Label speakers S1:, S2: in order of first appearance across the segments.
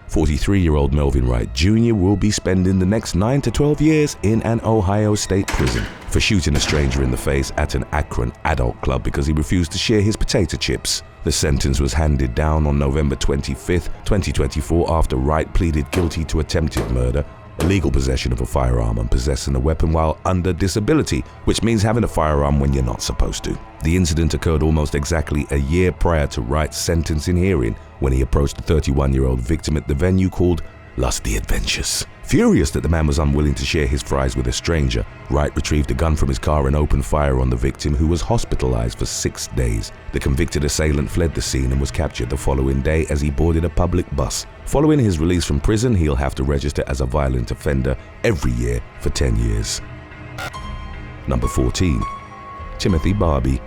S1: 43-year-old Melvin Wright Jr. will be spending the next 9 to 12 years in an Ohio state prison for shooting a stranger in the face at an Akron adult club because he refused to share his potato chips. The sentence was handed down on November 25, 2024 after Wright pleaded guilty to attempted murder, illegal possession of a firearm and possessing a weapon while under disability, which means having a firearm when you're not supposed to. The incident occurred almost exactly a year prior to Wright's sentencing hearing when he approached the 31-year-old victim at the venue called Lusty Adventures. Furious that the man was unwilling to share his fries with a stranger, Wright retrieved a gun from his car and opened fire on the victim, who was hospitalized for 6 days. The convicted assailant fled the scene and was captured the following day as he boarded a public bus. Following his release from prison, he'll have to register as a violent offender every year for 10 years. Number 14. Timothy Barbie.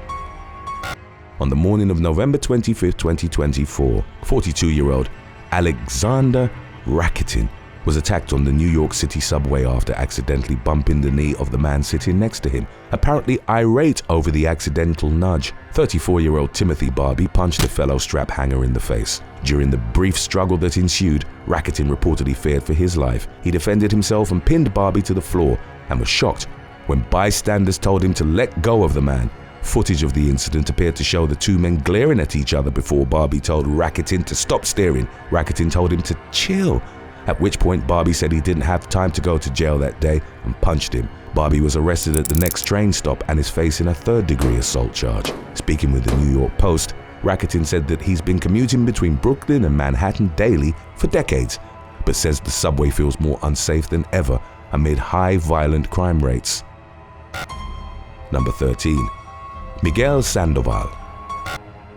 S1: On the morning of November 25, 2024, 42-year-old Alexander Rakitin was attacked on the New York City subway after accidentally bumping the knee of the man sitting next to him, apparently irate over the accidental nudge. 34-year-old Timothy Barbie punched a fellow strap hanger in the face. During the brief struggle that ensued, Rakitin reportedly feared for his life. He defended himself and pinned Barbie to the floor and was shocked when bystanders told him to let go of the man. Footage of the incident appeared to show the two men glaring at each other before Barbie told Rakitin to stop staring. Rakitin told him to chill, at which point Barbie said he didn't have time to go to jail that day and punched him. Barbie was arrested at the next train stop and is facing a third-degree assault charge. Speaking with the New York Post, Rakitin said that he's been commuting between Brooklyn and Manhattan daily for decades, but says the subway feels more unsafe than ever amid high violent crime rates. Number 13. Miguel Sandoval.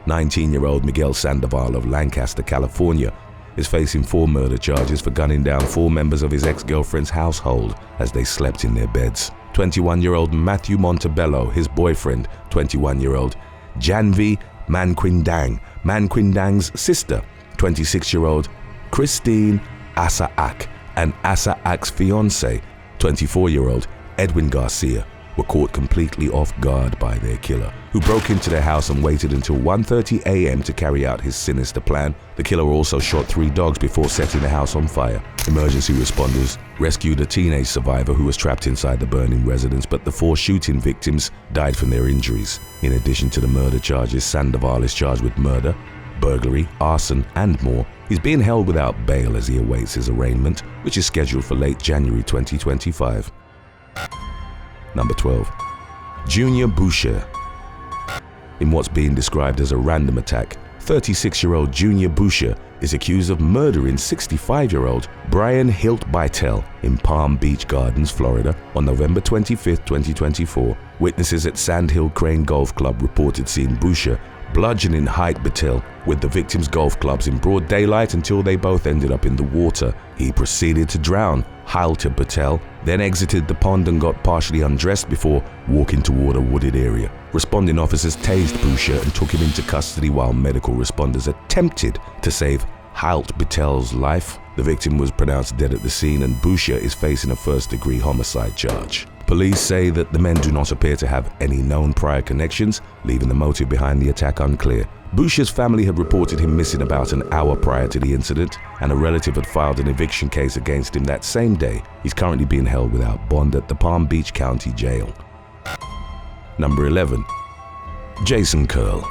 S1: 19-year-old Miguel Sandoval of Lancaster, California, is facing 4 murder charges for gunning down 4 members of his ex-girlfriend's household as they slept in their beds. 21-year-old Matthew Montebello, his boyfriend, 21-year-old Janvi Manquindang's sister, 26-year-old Christine Asaak, and Asaak's fiancé, 24-year-old Edwin Garcia, were caught completely off guard by their killer, who broke into their house and waited until 1:30 a.m. to carry out his sinister plan. The killer also shot 3 dogs before setting the house on fire. Emergency responders rescued a teenage survivor who was trapped inside the burning residence, but the 4 shooting victims died from their injuries. In addition to the murder charges, Sandoval is charged with murder, burglary, arson, and more. He's being held without bail as he awaits his arraignment, which is scheduled for late January 2025. Number 12. Junior Boucher. In what's being described as a random attack, 36-year-old Junior Boucher is accused of murdering 65-year-old Brian Hilt Bytel in Palm Beach Gardens, Florida, on November 25, 2024. Witnesses at Sand Hill Crane Golf Club reported seeing Boucher bludgeoning Hilt Bytel with the victim's golf clubs in broad daylight until they both ended up in the water. He proceeded to drown Hilt Bytel, then exited the pond and got partially undressed before walking toward a wooded area. Responding officers tased Boucher and took him into custody while medical responders attempted to save Hilt Bytel's life. The victim was pronounced dead at the scene, and Boucher is facing a first-degree homicide charge. Police say that the men do not appear to have any known prior connections, leaving the motive behind the attack unclear. Boucher's family had reported him missing about an hour prior to the incident, and a relative had filed an eviction case against him that same day. He's currently being held without bond at the Palm Beach County Jail. Number 11. Jason Curl.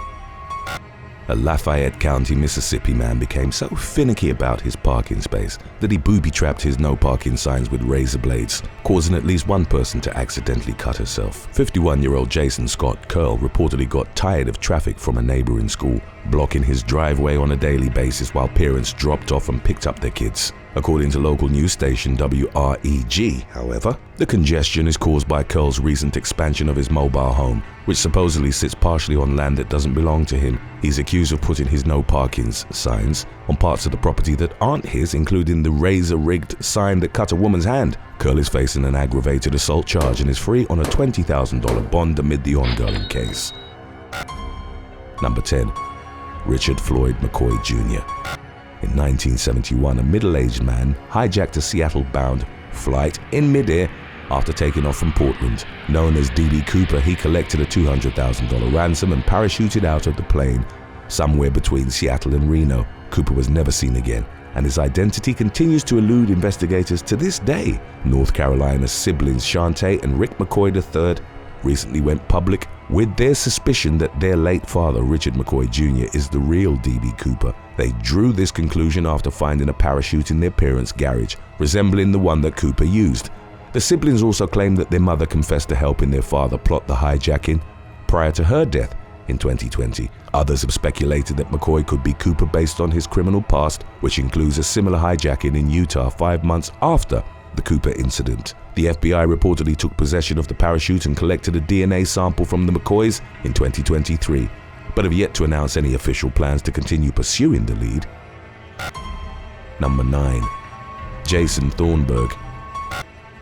S1: A Lafayette County, Mississippi man became so finicky about his parking space that he booby-trapped his no parking signs with razor blades, causing at least one person to accidentally cut herself. 51-year-old Jason Scott Curl reportedly got tired of traffic from a neighboring school, blocking his driveway on a daily basis while parents dropped off and picked up their kids. According to local news station WREG, however, the congestion is caused by Curl's recent expansion of his mobile home, which supposedly sits partially on land that doesn't belong to him. He's accused of putting his no parking signs on parts of the property that aren't his, including the razor-rigged sign that cut a woman's hand. Curl is facing an aggravated assault charge and is free on a $20,000 bond amid the ongoing case. Number 10. Richard Floyd McCoy Jr. In 1971, a middle-aged man hijacked a Seattle-bound flight in midair after taking off from Portland. Known as D.B. Cooper, he collected a $200,000 ransom and parachuted out of the plane somewhere between Seattle and Reno. Cooper was never seen again. and his identity continues to elude investigators to this day. North Carolina's siblings Shantae and Rick McCoy III recently went public with their suspicion that their late father, Richard McCoy Jr., is the real D.B. Cooper. They drew this conclusion after finding a parachute in their parents' garage, resembling the one that Cooper used. The siblings also claimed that their mother confessed to helping their father plot the hijacking prior to her death in 2020. Others have speculated that McCoy could be Cooper based on his criminal past, which includes a similar hijacking in Utah 5 months after the Cooper incident. The FBI reportedly took possession of the parachute and collected a DNA sample from the McCoys in 2023, but have yet to announce any official plans to continue pursuing the lead. Number 9. Jason Thornburg.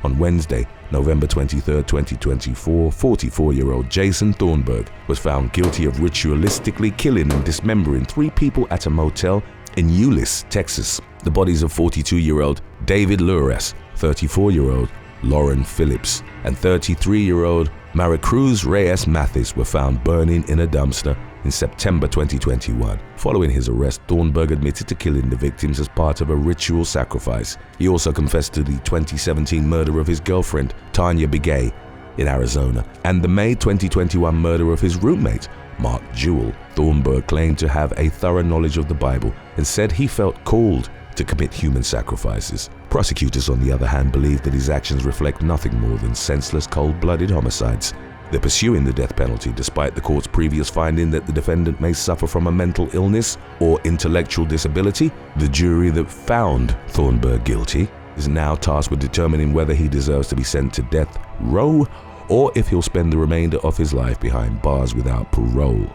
S1: On Wednesday, November 23, 2024, 44-year-old Jason Thornburg was found guilty of ritualistically killing and dismembering 3 people at a motel in Euless, Texas. The bodies of 42-year-old David Lures, 34-year-old Lauren Phillips, and 33-year-old Maricruz Reyes Mathis were found burning in a dumpster in September 2021. Following his arrest, Thornburg admitted to killing the victims as part of a ritual sacrifice. He also confessed to the 2017 murder of his girlfriend, Tanya Begay, in Arizona, and the May 2021 murder of his roommate, Mark Jewell. Thornburg claimed to have a thorough knowledge of the Bible and said he felt called to commit human sacrifices. Prosecutors, on the other hand, believe that his actions reflect nothing more than senseless, cold-blooded homicides. They're pursuing the death penalty despite the court's previous finding that the defendant may suffer from a mental illness or intellectual disability. The jury that found Thornburg guilty is now tasked with determining whether he deserves to be sent to death row or if he'll spend the remainder of his life behind bars without parole.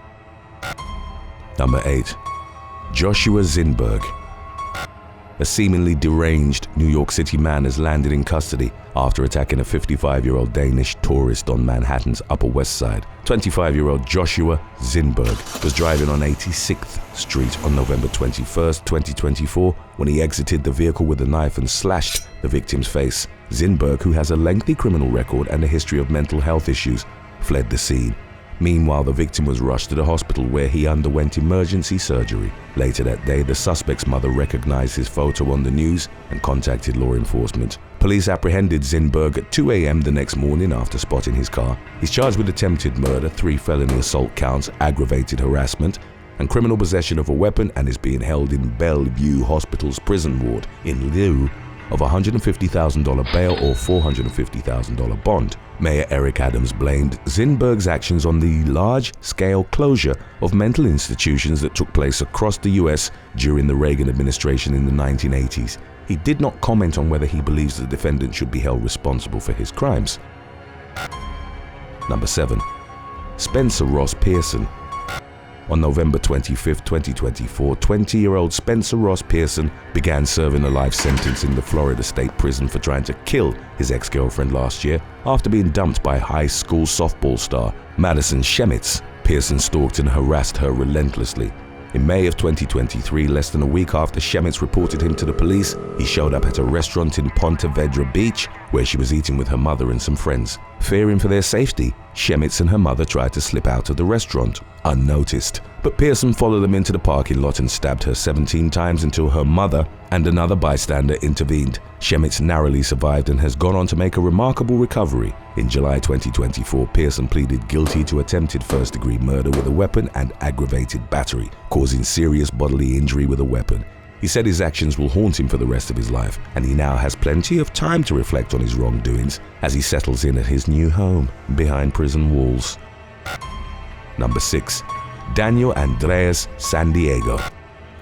S1: Number 8. Joshua Zinberg. A seemingly deranged New York City man has landed in custody after attacking a 55-year-old Danish tourist on Manhattan's Upper West Side. 25-year-old Joshua Zinberg was driving on 86th Street on November 21, 2024, when he exited the vehicle with a knife and slashed the victim's face. Zinberg, who has a lengthy criminal record and a history of mental health issues, fled the scene. Meanwhile, the victim was rushed to the hospital where he underwent emergency surgery. Later that day, the suspect's mother recognized his photo on the news and contacted law enforcement. Police apprehended Zinberg at 2 a.m. the next morning after spotting his car. He's charged with attempted murder, 3 felony assault counts, aggravated harassment, and criminal possession of a weapon, and is being held in Bellevue Hospital's prison ward in lieu of $150,000 bail or $450,000 bond. Mayor Eric Adams blamed Zinberg's actions on the large-scale closure of mental institutions that took place across the U.S. during the Reagan administration in the 1980s. He did not comment on whether he believes the defendant should be held responsible for his crimes. Number 7. Spencer Ross Pearson. On November 25, 2024, 20-year-old Spencer Ross Pearson began serving a life sentence in the Florida State Prison for trying to kill his ex-girlfriend last year after being dumped by high school softball star Madison Shemitz. Pearson stalked and harassed her relentlessly. In May of 2023, less than a week after Shemitz reported him to the police, he showed up at a restaurant in Ponte Vedra Beach where she was eating with her mother and some friends. Fearing for their safety, Shemitz and her mother tried to slip out of the restaurant unnoticed, but Pearson followed them into the parking lot and stabbed her 17 times until her mother and another bystander intervened. Shemitz narrowly survived and has gone on to make a remarkable recovery. In July 2024, Pearson pleaded guilty to attempted first-degree murder with a weapon and aggravated battery, causing serious bodily injury with a weapon. He said his actions will haunt him for the rest of his life, and he now has plenty of time to reflect on his wrongdoings as he settles in at his new home behind prison walls. Number 6. Daniel Andreas Sandiego.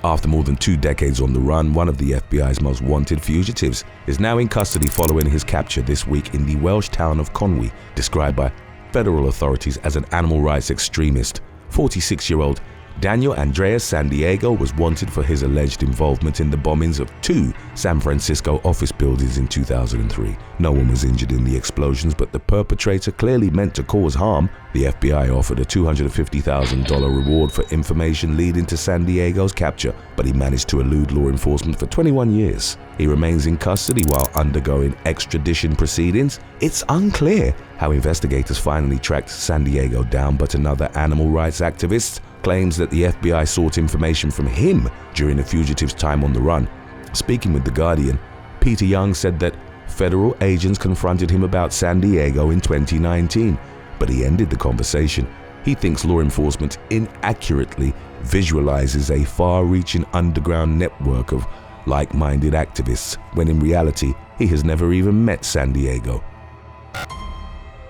S1: After more than 2 decades on the run, one of the FBI's most wanted fugitives is now in custody following his capture this week in the Welsh town of Conwy, described by federal authorities as an animal rights extremist. 46-year-old Daniel Andreas Sandiego was wanted for his alleged involvement in the bombings of 2 San Francisco office buildings in 2003. No one was injured in the explosions, but the perpetrator clearly meant to cause harm. The FBI offered a $250,000 reward for information leading to Sandiego's capture, but he managed to elude law enforcement for 21 years. He remains in custody while undergoing extradition proceedings. It's unclear how investigators finally tracked Sandiego down, but another animal rights activist claims that the FBI sought information from him during the fugitive's time on the run. Speaking with The Guardian, Peter Young said that federal agents confronted him about San Diego in 2019, but he ended the conversation. He thinks law enforcement inaccurately visualizes a far-reaching underground network of like-minded activists, when in reality, he has never even met San Diego.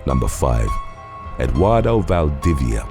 S1: Number 5. Eduardo Valdivia.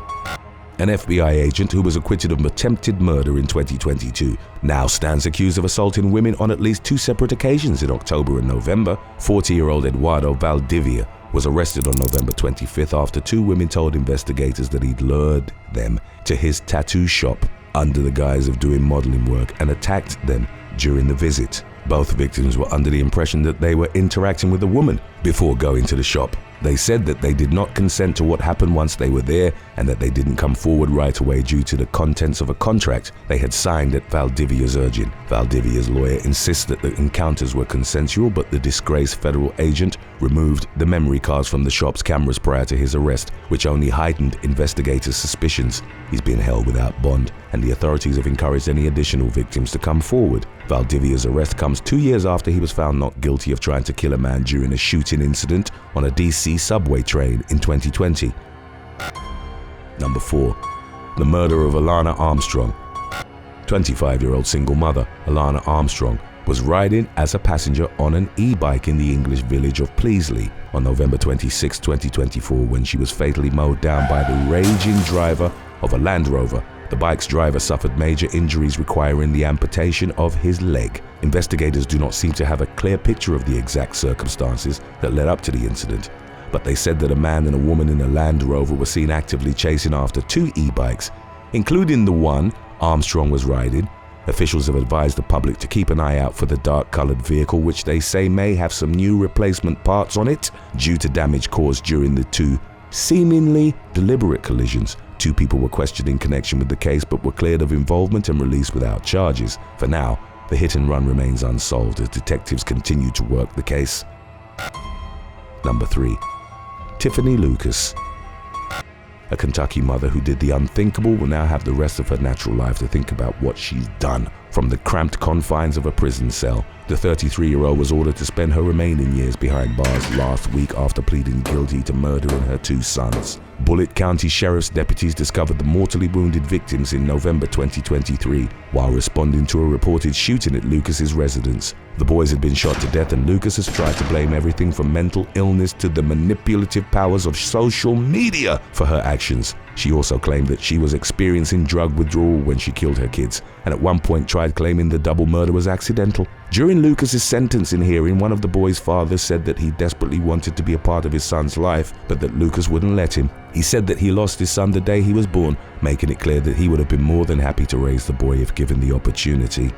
S1: An FBI agent who was acquitted of attempted murder in 2022 now stands accused of assaulting women on at least 2 separate occasions in October and November. 40-year-old Eduardo Valdivia was arrested on November 25th after 2 women told investigators that he'd lured them to his tattoo shop under the guise of doing modeling work and attacked them during the visit. Both victims were under the impression that they were interacting with a woman before going to the shop. They said that they did not consent to what happened once they were there and that they didn't come forward right away due to the contents of a contract they had signed at Valdivia's urging. Valdivia's lawyer insists that the encounters were consensual, but the disgraced federal agent removed the memory cards from the shop's cameras prior to his arrest, which only heightened investigators' suspicions. He's been held without bond, and the authorities have encouraged any additional victims to come forward. Valdivia's arrest comes 2 years after he was found not guilty of trying to kill a man during a shooting incident on a DC subway train in 2020. Number 4. The murder of Alana Armstrong. 25-year-old single mother Alana Armstrong was riding as a passenger on an e-bike in the English village of Pleasley on November 26, 2024 when she was fatally mowed down by the raging driver of a Land Rover. The bike's driver suffered major injuries requiring the amputation of his leg. Investigators do not seem to have a clear picture of the exact circumstances that led up to the incident, but they said that a man and a woman in a Land Rover were seen actively chasing after 2 e-bikes, including the one Armstrong was riding. Officials have advised the public to keep an eye out for the dark-colored vehicle, which they say may have some new replacement parts on it due to damage caused during the 2 seemingly deliberate collisions. 2 people were questioned in connection with the case but were cleared of involvement and released without charges. For now, the hit and run remains unsolved as detectives continue to work the case. Number 3. Tiffany Lucas. A Kentucky mother who did the unthinkable will now have the rest of her natural life to think about what she's done. From the cramped confines of a prison cell, the 33-year-old was ordered to spend her remaining years behind bars last week after pleading guilty to murdering her 2 sons. Bullitt County Sheriff's deputies discovered the mortally wounded victims in November 2023 while responding to a reported shooting at Lucas's residence. The boys had been shot to death, and Lucas has tried to blame everything from mental illness to the manipulative powers of social media for her actions. She also claimed that she was experiencing drug withdrawal when she killed her kids, and at one point tried claiming the double murder was accidental. During Lucas's sentencing hearing, one of the boys' fathers said that he desperately wanted to be a part of his son's life, but that Lucas wouldn't let him. He said that he lost his son the day he was born, making it clear that he would have been more than happy to raise the boy if given the opportunity.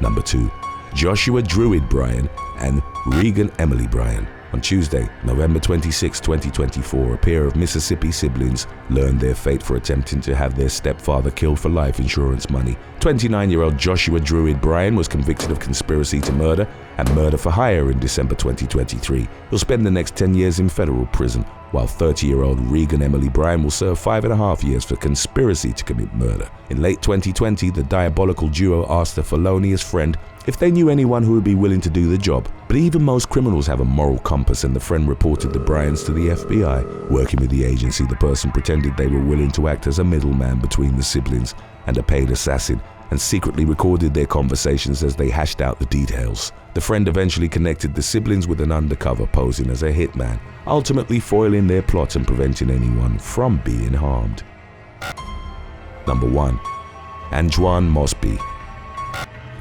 S1: Number 2. Joshua Druid Bryan and Regan Emily Bryan. On Tuesday, November 26, 2024, a pair of Mississippi siblings learned their fate for attempting to have their stepfather killed for life insurance money. 29-year-old Joshua Druid Bryan was convicted of conspiracy to murder and murder for hire in December 2023. He'll spend the next 10 years in federal prison, while 30-year-old Regan Emily Bryan will serve 5.5 years for conspiracy to commit murder. In late 2020, the diabolical duo asked a felonious friend if they knew anyone who would be willing to do the job. But even most criminals have a moral compass, and the friend reported the Bryans to the FBI. Working with the agency, the person pretended they were willing to act as a middleman between the siblings and a paid assassin, and secretly recorded their conversations as they hashed out the details. The friend eventually connected the siblings with an undercover posing as a hitman, ultimately foiling their plot and preventing anyone from being harmed. Number 1. Anjuan Mosby.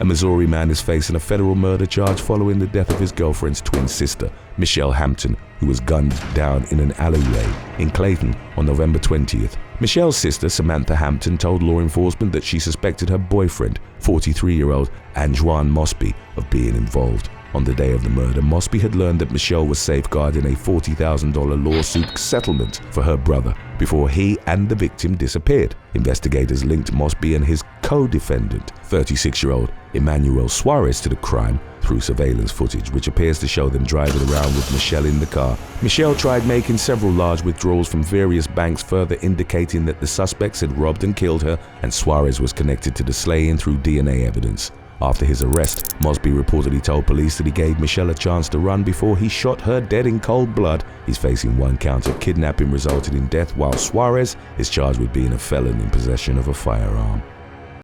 S1: A Missouri man is facing a federal murder charge following the death of his girlfriend's twin sister, Michelle Hampton, who was gunned down in an alleyway in Clayton on November 20th. Michelle's sister, Samantha Hampton, told law enforcement that she suspected her boyfriend, 43-year-old Anjuan Mosby, of being involved. On the day of the murder, Mosby had learned that Michelle was safeguarding a $40,000 lawsuit settlement for her brother before he and the victim disappeared. Investigators linked Mosby and his co-defendant, 36-year-old Emmanuel Suarez, to the crime through surveillance footage, which appears to show them driving around with Michelle in the car. Michelle tried making several large withdrawals from various banks, further indicating that the suspects had robbed and killed her, and Suarez was connected to the slaying through DNA evidence. After his arrest, Mosby reportedly told police that he gave Michelle a chance to run before he shot her dead in cold blood. He's facing 1 count of kidnapping resulted in death, while Suarez is charged with being a felon in possession of a firearm.